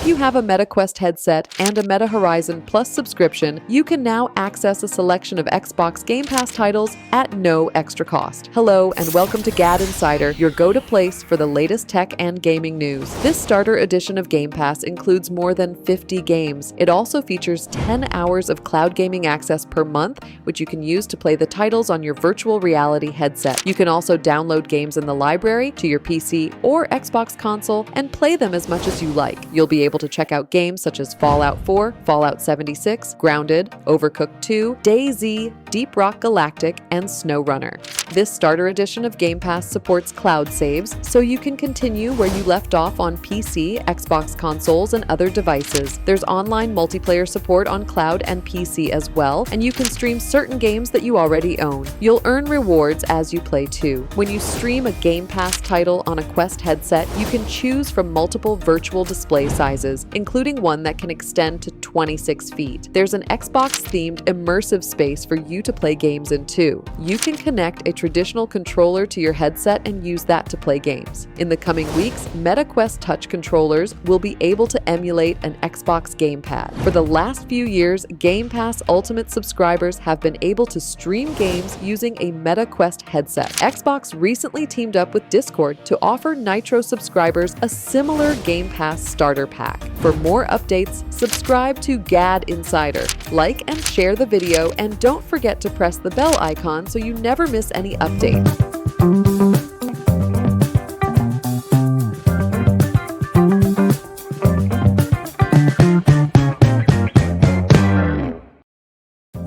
If you have a Meta Quest headset and a Meta Horizon Plus subscription, you can now access a selection of Xbox Game Pass titles at no extra cost. Hello and welcome to GadInsider, your go-to place for the latest tech and gaming news. This starter edition of Game Pass includes more than 50 games. It also features 10 hours of cloud gaming access per month, which you can use to play the titles on your virtual reality headset. You can also download games in the library to your PC or Xbox console and play them as much as you like. You'll be able to check out games such as Fallout 4, Fallout 76, Grounded, Overcooked 2, DayZ, Deep Rock Galactic, and SnowRunner. This starter edition of Game Pass supports cloud saves, so you can continue where you left off on PC, Xbox consoles, and other devices. There's online multiplayer support on cloud and PC as well, and you can stream certain games that you already own. You'll earn rewards as you play too. When you stream a Game Pass title on a Quest headset, you can choose from multiple virtual display sizes, including one that can extend to 26 feet. There's an Xbox-themed immersive space for you to play games in too. You can connect a traditional controller to your headset and use that to play games. In the coming weeks, Meta Quest Touch controllers will be able to emulate an Xbox gamepad. For the last few years, Game Pass Ultimate subscribers have been able to stream games using a Meta Quest headset. Xbox recently teamed up with Discord to offer Nitro subscribers a similar Game Pass starter pack. For more updates, subscribe to GadInsider. Like and share the video, and don't forget to press the bell icon so you never miss any updates.